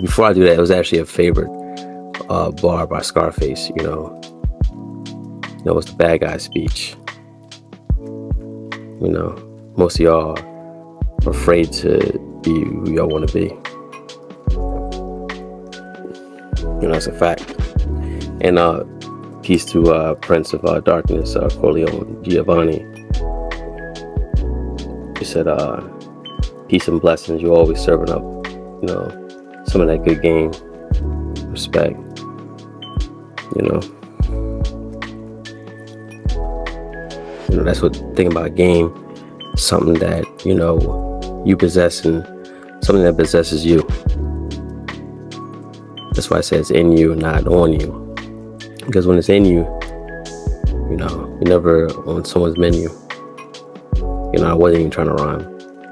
before I do that, it was actually a favorite bar by Scarface. It's the bad guy speech. Most of y'all are afraid to be who y'all want to be. That's a fact. And peace to Prince of Darkness, Corleone Giovanni. He said, peace and blessings. You're always serving up, some of that good game. Respect. That's what the thing about game. Something that, you possess and something that possesses you. That's why I say it's in you, not on you. Because when it's in you, you're never on someone's menu. I wasn't even trying to rhyme.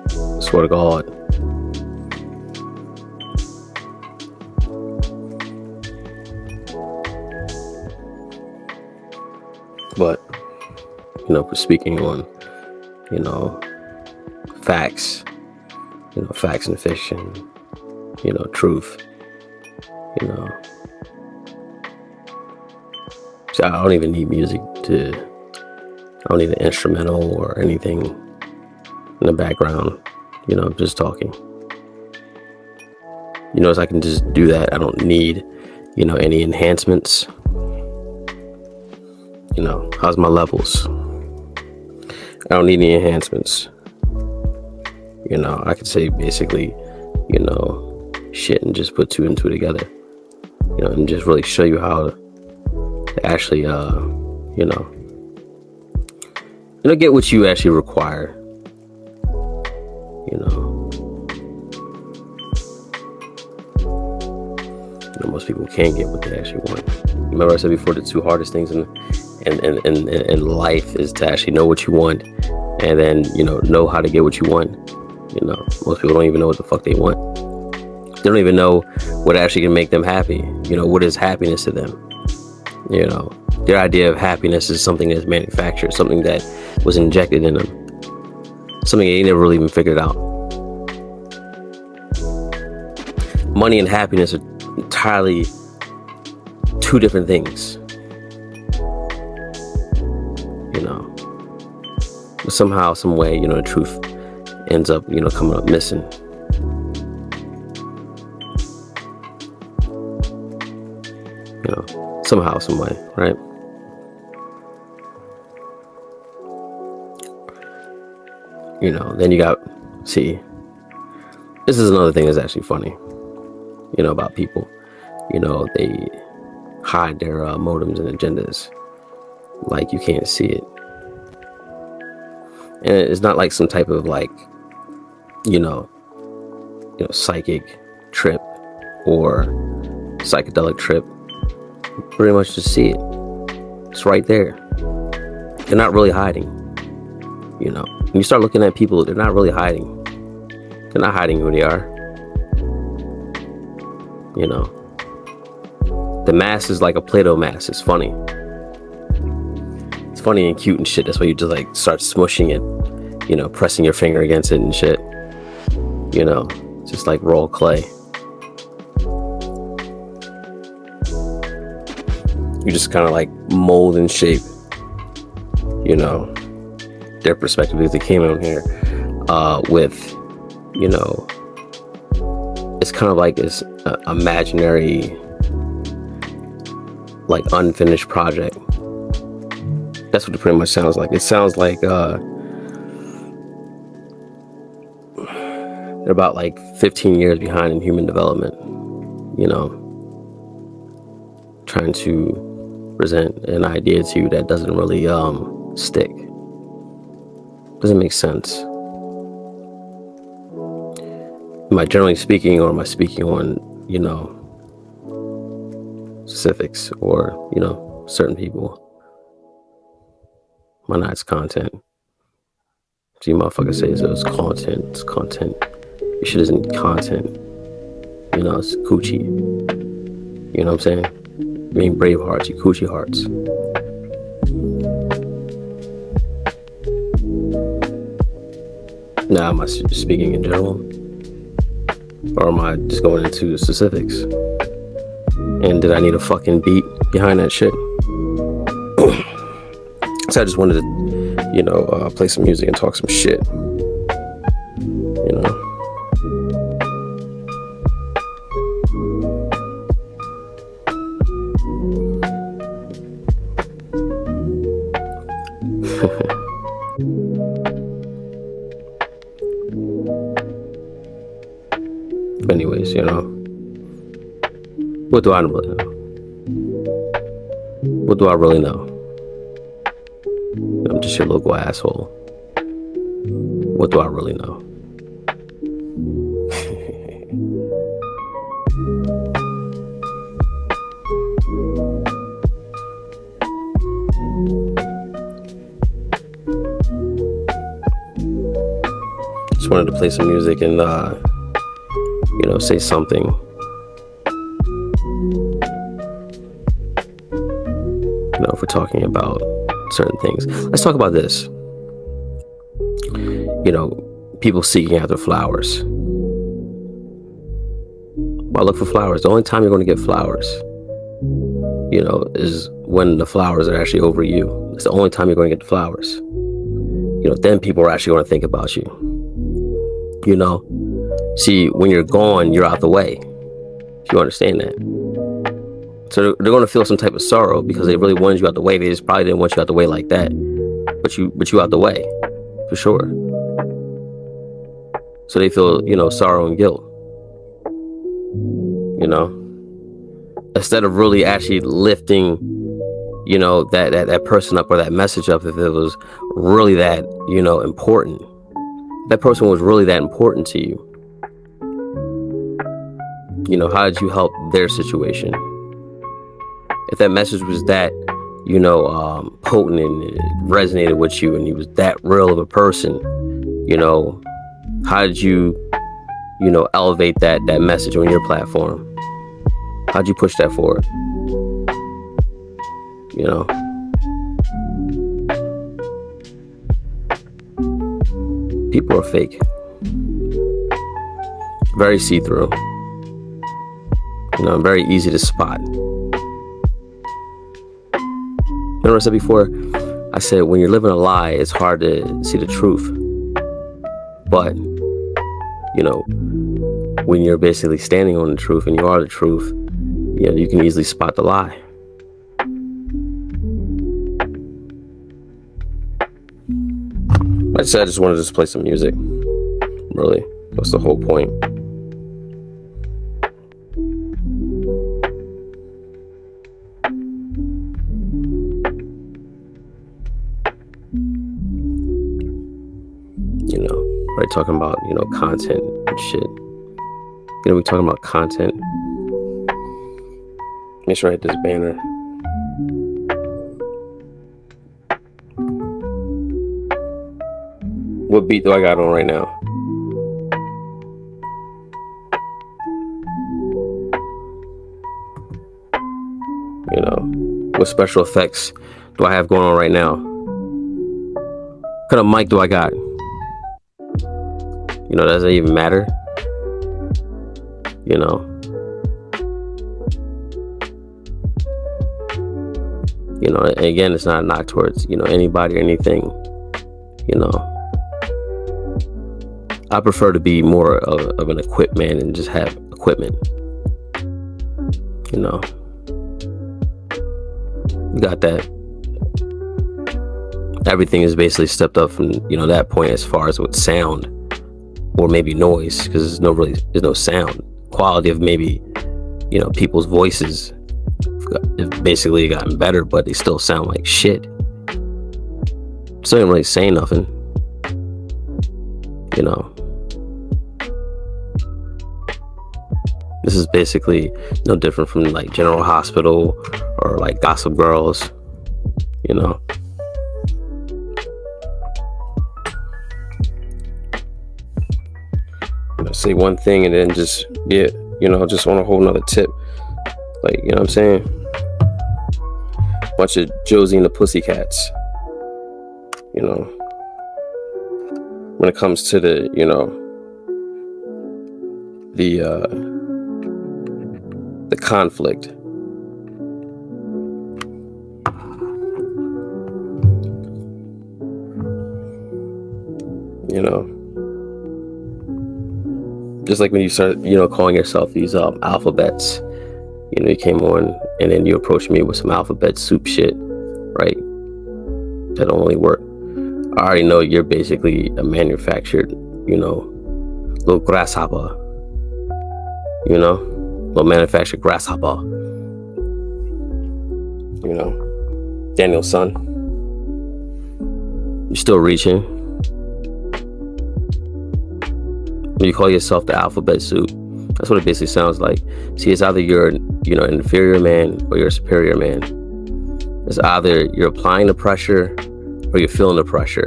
I swear to God. But, for speaking on, facts, facts and fiction, truth, So I don't even need music I don't need an instrumental or anything in the background, just talking. So I can just do that. I don't need, any enhancements. How's my levels? I don't need any enhancements. I could say basically, shit and just put two and two together, and just really show you how to actually, get what you actually require, most people can't get what they actually want. Remember I said before, the two hardest things in life is to actually know what you want, and then know how to get what you want. Most people don't even know what the fuck they want. They don't even know what actually can make them happy. What is happiness to them? Their idea of happiness is something that's manufactured, something that was injected in them, something they never really even figured out. Money and happiness are entirely two different things. But somehow, some way, the truth ends up, coming up missing. Somehow, some way, right? Then you got, this is another thing that's actually funny, about people. They hide their motives and agendas, like you can't see it. And it's not like some type of psychic trip or psychedelic trip. You pretty much just see it. It's right there. They're not really hiding. When you start looking at people, they're not really hiding. They're not hiding who they are. The mask is like a Play-Doh mask. It's funny. It's funny and cute and shit. That's why you just start smushing it, pressing your finger against it and shit. Just like raw clay. You just kind of mold and shape, their perspective, because they came out here with, it's kind of like this imaginary, unfinished project. That's what it pretty much sounds like. It sounds like they're about 15 years behind in human development, trying to present an idea to you that doesn't really stick. Doesn't make sense. Am I generally speaking, or am I speaking on, specifics, or, certain people? Why not? It's content. See, motherfuckers say it's content. It's content. Your shit isn't content. It's coochie. You know what I'm saying? You ain't brave hearts, you coochie hearts. Now, am I speaking in general? Or am I just going into specifics? And did I need a fucking beat behind that shit? So I just wanted to, play some music and talk some shit. Anyways, what do I really know? What do I really know? I'm just your local asshole. What do I really know? Just wanted to play some music and say something. If we're talking about certain things, let's talk about this. People seeking after flowers. Well, look for flowers. The only time you're going to get flowers, is when the flowers are actually over you. It's the only time you're going to get the flowers. Then people are actually going to think about you. See, when you're gone, you're out the way. If you understand that. So they're going to feel some type of sorrow because they really wanted you out the way. They just probably didn't want you out the way like that. But you out the way, for sure. So they feel, sorrow and guilt. Instead of really actually lifting, that person up or that message up, if it was really that, important. That person was really that important to you. How did you help their situation? If that message was that, potent and it resonated with you and he was that real of a person, how did you, elevate that message on your platform? How'd you push that forward? People are fake. Very see-through. Very easy to spot. Remember I said before? I said when you're living a lie, it's hard to see the truth. But, when you're basically standing on the truth and you are the truth, you can easily spot the lie. Like I said, I just wanted to just play some music. Really, that's the whole point. Right, talking about, content and shit. We're talking about content. Make sure I hit this banner. What beat do I got on right now? What special effects do I have going on right now? What kind of mic do I got? Does it even matter? Again, it's not a knock towards, anybody or anything. I prefer to be more of an equipped man and just have equipment. You got that. Everything is basically stepped up from, that point as far as with sound. Or maybe noise, because there's no sound. Quality of maybe, people's voices have basically gotten better, but they still sound like shit. Still ain't really saying nothing. This is basically no different from like General Hospital or like Gossip Girls. Say one thing and then just get, just on a whole nother tip. Like, what I'm saying? Bunch of Josie and the Pussycats. When it comes to the, the conflict. You know, just like when you start, calling yourself these alphabets. You came on and then you approached me with some alphabet soup shit, right? That don't really work. I already know you're basically a manufactured, little grasshopper, little manufactured grasshopper, Daniel's son. You're still reaching. When you call yourself the alphabet soup, that's what it basically sounds like. See, it's either you're, an inferior man or you're a superior man. It's either you're applying the pressure or you're feeling the pressure,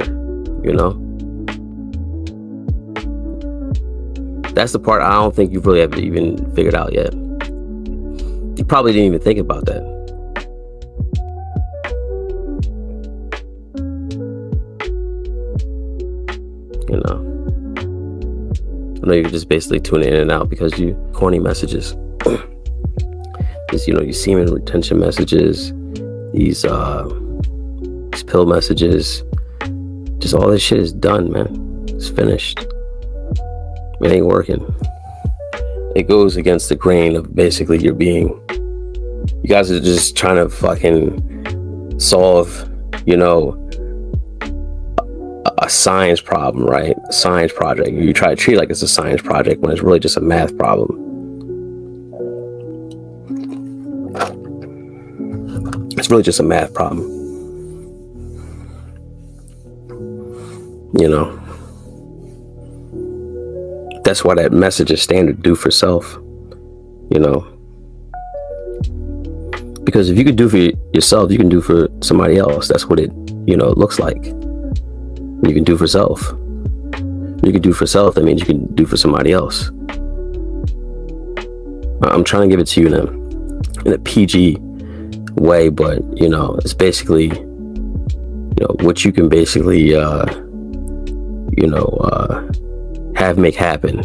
That's the part I don't think you've really ever even figured out yet. You probably didn't even think about that. I know you're just basically tuning in and out because you corny messages. These, you semen retention messages, these pill messages, just all this shit is done, man. It's finished. It ain't working. It goes against the grain of basically your being. You guys are just trying to fucking solve, a science problem, right? A science project. You try to treat it like it's a science project when it's really just a math problem. It's really just a math problem. That's why that message is standard, do for self. Because if you could do for yourself, you can do for somebody else. That's what it, looks like. You can do for self. You can do for self. That means you can do for somebody else. I'm trying to give it to you in a PG way, but it's basically what you can basically have make happen.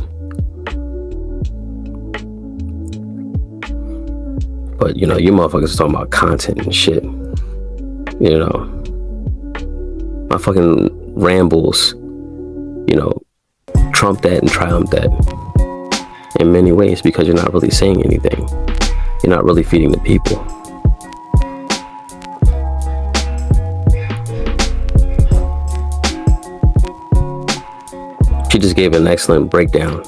But you motherfuckers talking about content and shit. My fucking rambles, trump that and triumph that in many ways because you're not really saying anything. You're not really feeding the people. She just gave an excellent breakdown